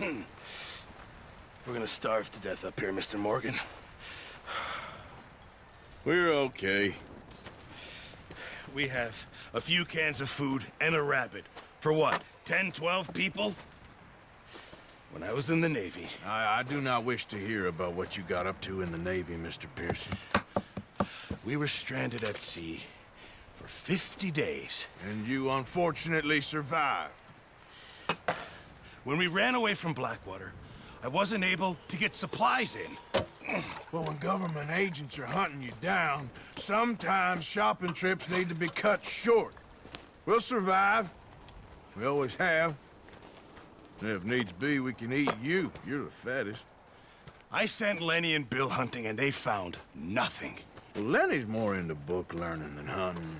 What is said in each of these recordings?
We're gonna starve to death up here, Mr. Morgan. We're okay. We have a few cans of food and a rabbit. For what, 10, 12 people? When I was in the Navy... I do not wish to hear about what you got up to in the Navy, Mr. Pearson. We were stranded at sea for 50 days. And you unfortunately survived. When we ran away from Blackwater, I wasn't able to get supplies in. Well, when government agents are hunting you down, sometimes shopping trips need to be cut short. We'll survive. We always have. And if needs be, we can eat you. You're the fattest. I sent Lenny and Bill hunting, and they found nothing. Well, Lenny's more into book learning than hunting.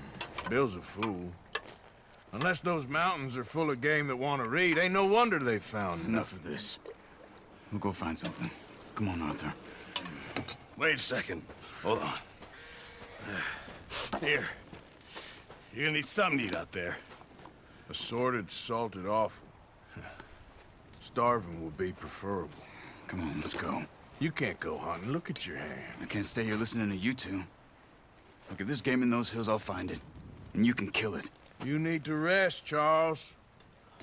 Bill's a fool. Unless those mountains are full of game that want to read, ain't no wonder they found Enough of this. We'll go find something. Come on, Arthur. Wait a second. Hold on. Here. You're gonna need something to eat out there. Assorted, salted offal. Starving would be preferable. Come on, let's go. You can't go hunting. Look at your hand. I can't stay here listening to you two. Look, if there's game in those hills, I'll find it. And you can kill it. You need to rest, Charles.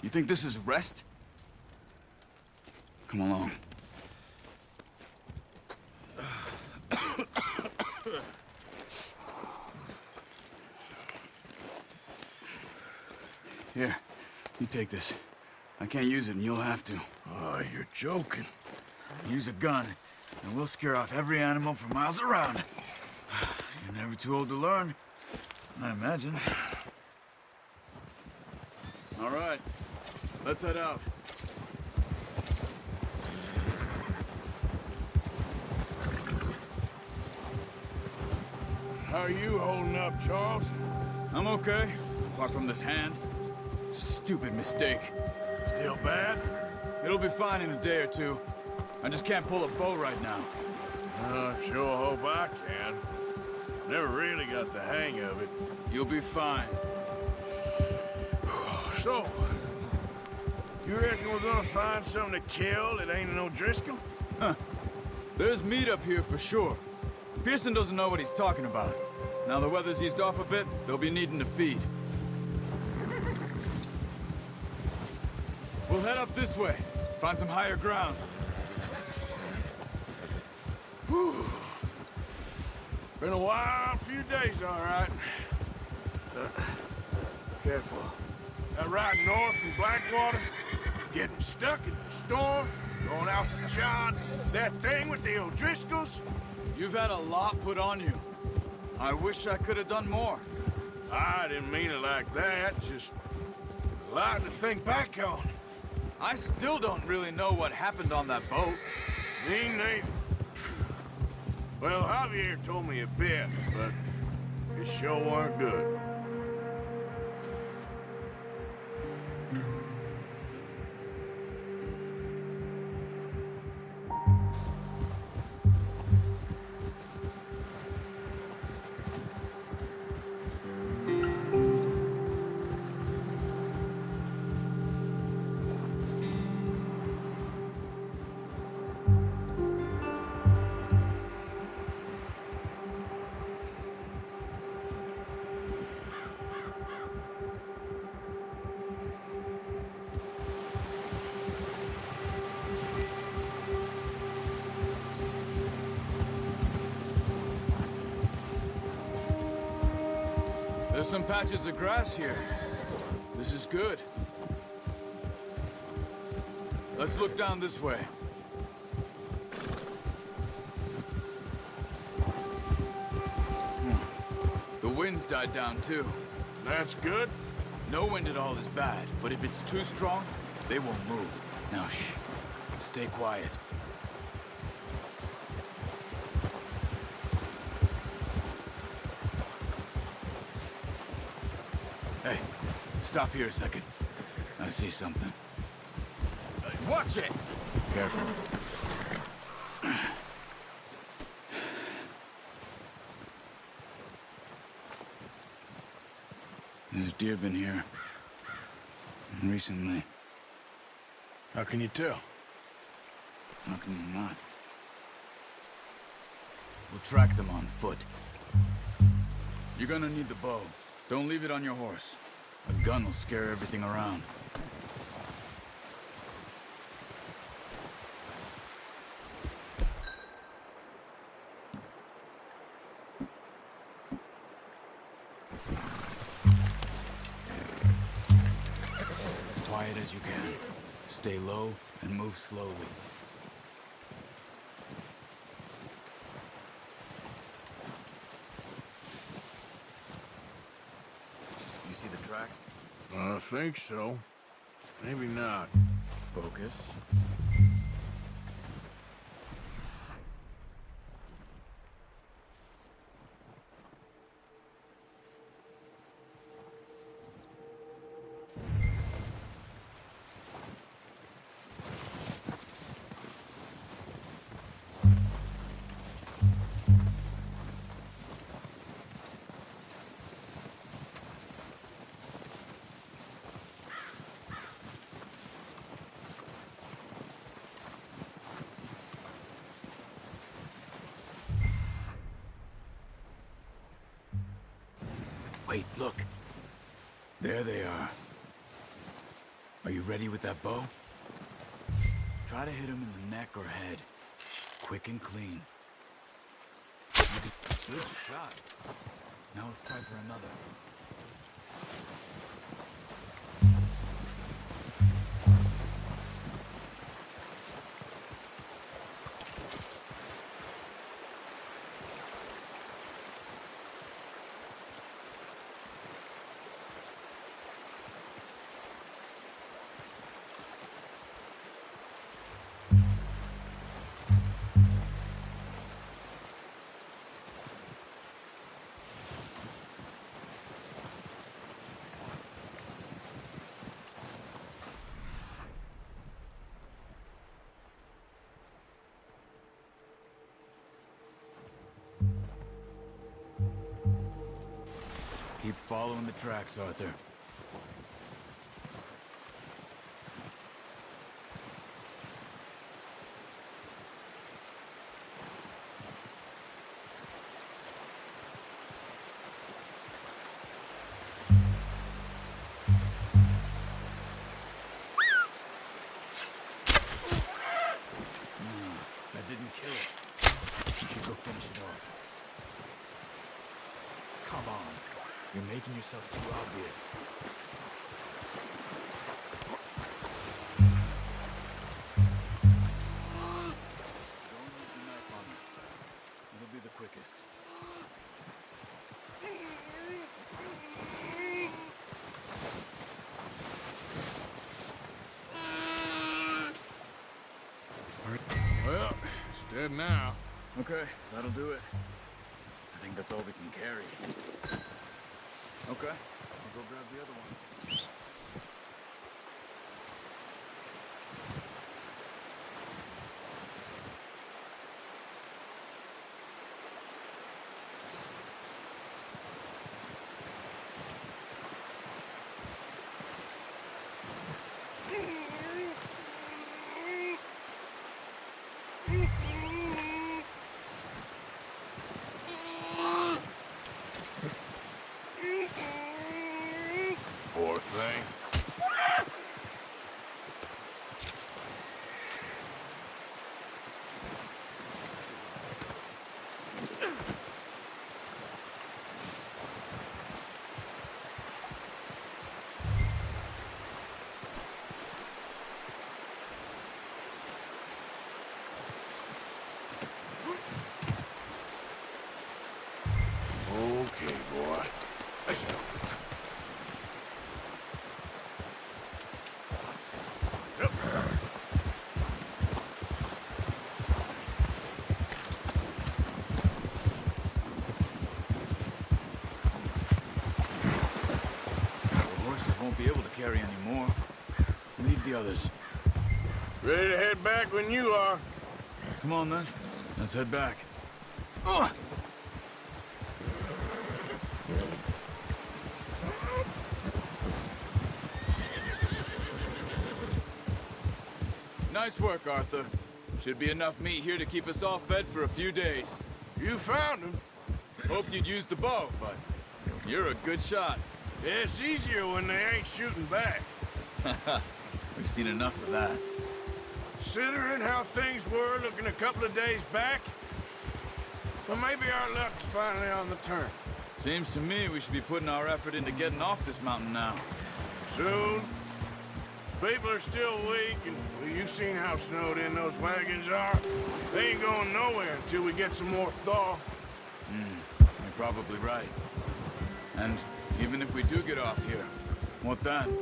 You think this is rest? Come along. Here, you take this. I can't use it, and you'll have to. Oh, you're joking. Use a gun, and we'll scare off every animal for miles around. You're never too old to learn, I imagine. All right, let's head out. How are you holding up, Charles? I'm okay, apart from this hand. Stupid mistake. Still bad? It'll be fine in a day or two. I just can't pull a bow right now. I sure hope I can. Never really got the hang of it. You'll be fine. So, you reckon we're gonna find something to kill that ain't no Driscoll? Huh. There's meat up here for sure. Pearson doesn't know what he's talking about. Now the weather's eased off a bit, they'll be needing to feed. We'll head up this way. Find some higher ground. Whew. Been a wild few days, all right. Careful. That ride north from Blackwater, getting stuck in the storm, going out for John, that thing with the O'Driscolls. You've had a lot put on you. I wish I could have done more. I didn't mean it like that, just a lot to think back on. I still don't really know what happened on that boat. Me neither. Well, Javier told me a bit, but it sure weren't good. There's some patches of grass here. This is good. Let's look down this way. The wind's died down too. That's good. No wind at all is bad, but if it's too strong, they won't move. Now shh. Stay quiet. Hey, stop here a second. I see something. Watch it! Careful. There's deer been here. Recently. How can you tell? How can you not? We'll track them on foot. You're gonna need the bow. Don't leave it on your horse. A gun will scare everything around. Quiet as you can. Stay low and move slowly. You see the tracks? I think so. Maybe not. Focus. Wait, look. There they are. Are you ready with that bow? Try to hit him in the neck or head. Quick and clean. Good shot. Now let's try for another. Keep following the tracks, Arthur. That didn't kill it. You should go finish it off. Come on. You're making yourself too obvious. Don't use your knife on it. It'll be the quickest. Well, it's dead now. Okay, that'll do it. I think that's all we can carry. Okay, I'll go grab the other one. Poor thing. Okay, boy. Let's go. Won't be able to carry any more. Leave the others. Ready to head back when you are. Come on, then. Let's head back. Nice work, Arthur. Should be enough meat here to keep us all fed for a few days. You found him. Hoped you'd use the bow, but you're a good shot. Yeah, it's easier when they ain't shooting back. We've seen enough of that. Considering how things were looking a couple of days back, well, maybe our luck's finally on the turn. Seems to me we should be putting our effort into getting off this mountain now. Soon. People are still weak, and well, you've seen how snowed in those wagons are. They ain't going nowhere until we get some more thaw. You're probably right. And even if we do get off here, what then?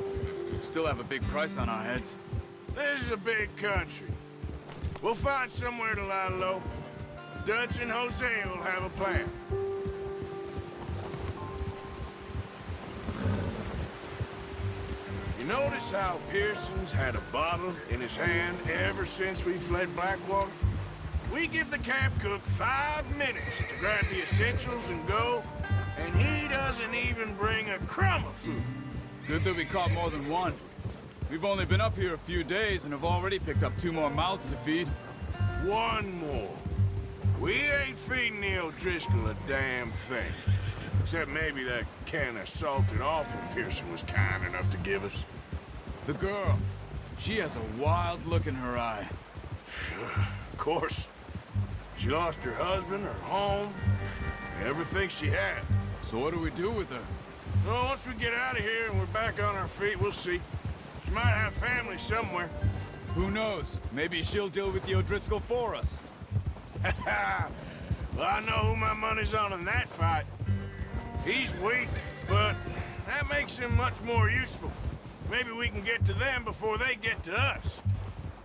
We still have a big price on our heads. This is a big country. We'll find somewhere to lie low. Dutch and Hosea will have a plan. You notice how Pearson's had a bottle in his hand ever since we fled Blackwater? We give the camp cook 5 minutes to grab the essentials and go, and he doesn't even bring a crumb of food. Good that we caught more than one. We've only been up here a few days and have already picked up 2 more mouths to feed. 1 more. We ain't feeding the O'Driscoll a damn thing. Except maybe that can of salted offal Pearson was kind enough to give us. The girl. She has a wild look in her eye. Of course. She lost her husband, her home, everything she had. So what do we do with her? Well, once we get out of here and we're back on our feet, we'll see. She might have family somewhere. Who knows? Maybe she'll deal with the O'Driscoll for us. Well, I know who my money's on in that fight. He's weak, but that makes him much more useful. Maybe we can get to them before they get to us.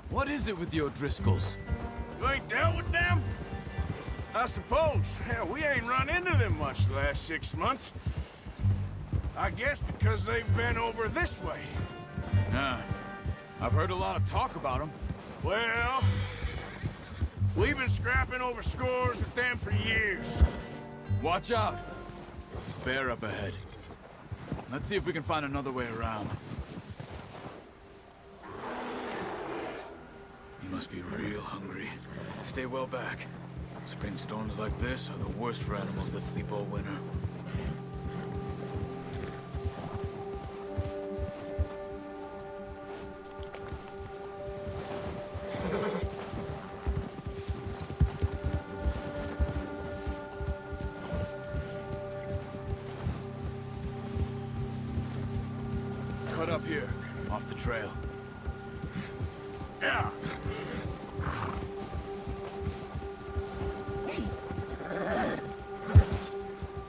What is it with the O'Driscolls? You ain't dealt with them? I suppose. Hell, we ain't run into them much the last 6 months. I guess because they've been over this way. Yeah. I've heard a lot of talk about them. Well, we've been scrapping over scores with them for years. Watch out. Bear up ahead. Let's see if we can find another way around. You must be real hungry. Stay well back. Spring storms like this are the worst for animals that sleep all winter. Cut up here, off the trail. Yeah.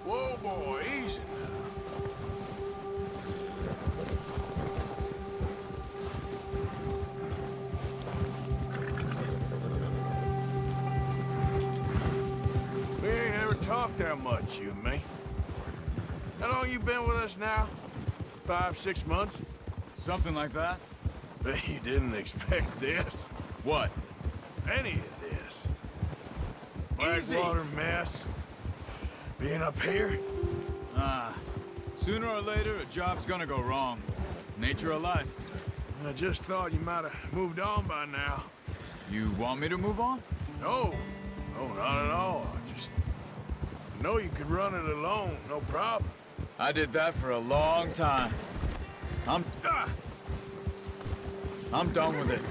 Whoa, boy, easy now. We ain't ever talked that much, you and me. How long you been with us now? 5, 6 months? Something like that? Bet you didn't expect this. What? Any of this. Blackwater mess. Being up here? Sooner or later, a job's gonna go wrong. Nature of life. I just thought you might have moved on by now. You want me to move on? No. No, not at all. I know you could run it alone, no problem. I did that for a long time. I'm done with it.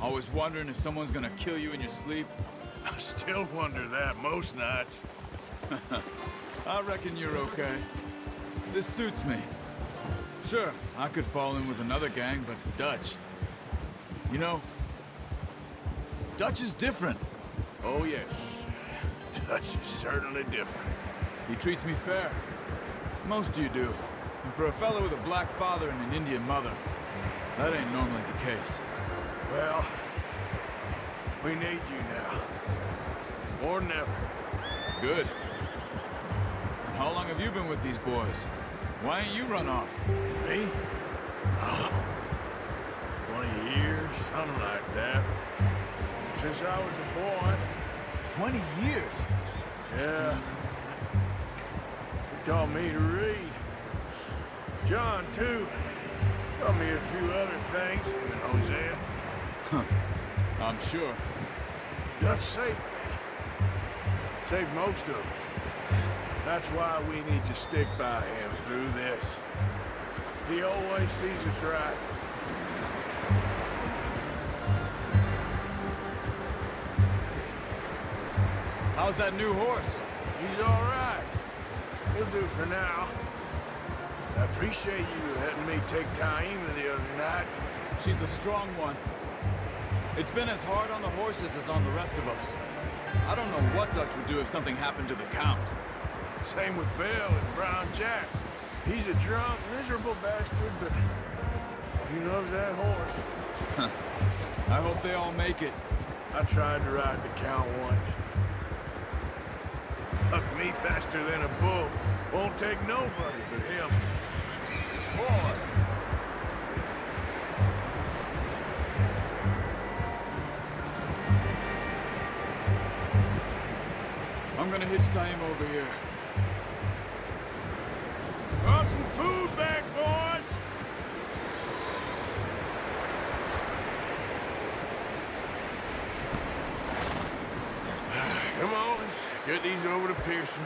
Always wondering if someone's gonna kill you in your sleep. I still wonder that most nights. I reckon you're okay. This suits me. Sure, I could fall in with another gang, but Dutch... You know, Dutch is different. Oh, yes. Dutch is certainly different. He treats me fair. Most of you do. And for a fellow with a black father and an Indian mother, that ain't normally the case. Well, we need you now. More than ever. Good. And how long have you been with these boys? Why ain't you run off? Me? Oh, 20 years, something like that. Since I was a boy. 20 years? Yeah. He taught me to read. John, too. Taught me a few other things, him and Hosea. I'm sure. Dutch saved me. Saved most of us. That's why we need to stick by him through this. He always sees us right. How's that new horse? He's all right. He'll do for now. I appreciate you letting me take Taima the other night. She's a strong one. It's been as hard on the horses as on the rest of us. I don't know what Dutch would do if something happened to the Count. Same with Bill and Brown Jack. He's a drunk, miserable bastard, but he loves that horse. I hope they all make it. I tried to ride the Count once. Bucked me faster than a bull. Won't take nobody but him. Boy. I'm gonna hitch Taima over here. Brought some food back, boys! Come on, let's get these over to Pearson.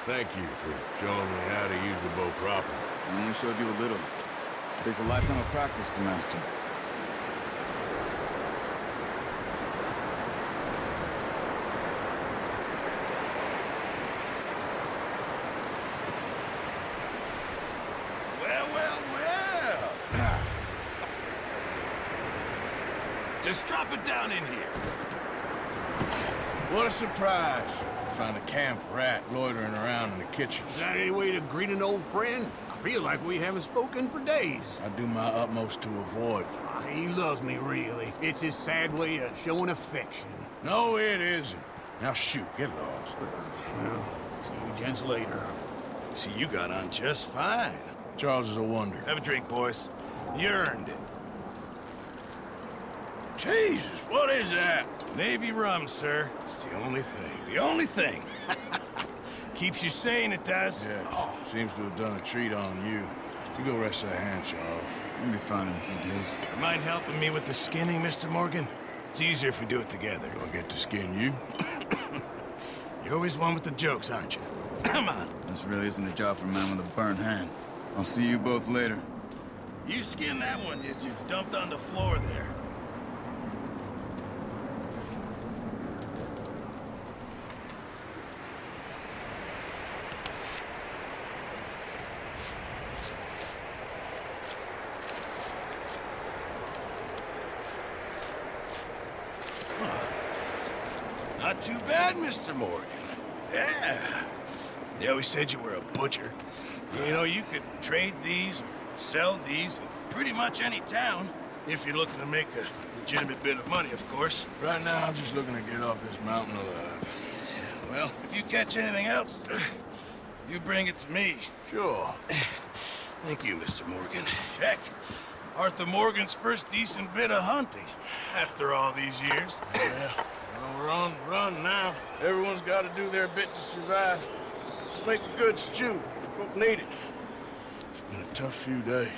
Thank you for showing me how to use the bow properly. I only showed you a little. Takes a lifetime of practice to master. Well. Just drop it down in here. What a surprise. Found a camp rat loitering around in the kitchen. Is that any way to greet an old friend? I feel like we haven't spoken for days. I do my utmost to avoid you. He loves me, really. It's his sad way of showing affection. No, it isn't. Now shoot, get lost. Well, see you gents later. See, you got on just fine. Charles is a wonder. Have a drink, boys. You earned it. Jesus, what is that? Navy rum, sir. It's the only thing. The only thing. Keeps you sane, it does. Yes, seems to have done a treat on you. You go rest that hand, Charles. We'll be fine in a few days. Mind helping me with the skinning, Mr. Morgan? It's easier if we do it together. Do I get to skin you? You're always one with the jokes, aren't you? Come on. This really isn't a job for a man with a burnt hand. I'll see you both later. You skinned that one you dumped on the floor there. Not too bad, Mr. Morgan. Yeah. They always said you were a butcher. You know, you could trade these or sell these in pretty much any town, if you're looking to make a legitimate bit of money, of course. Right now, I'm just looking to get off this mountain alive. Well, if you catch anything else, you bring it to me. Sure. Thank you, Mr. Morgan. Heck, Arthur Morgan's first decent bit of hunting, after all these years. Yeah. Well, we're on the run now. Everyone's got to do their bit to survive. Just make a good stew. Folk need it. It's been a tough few days.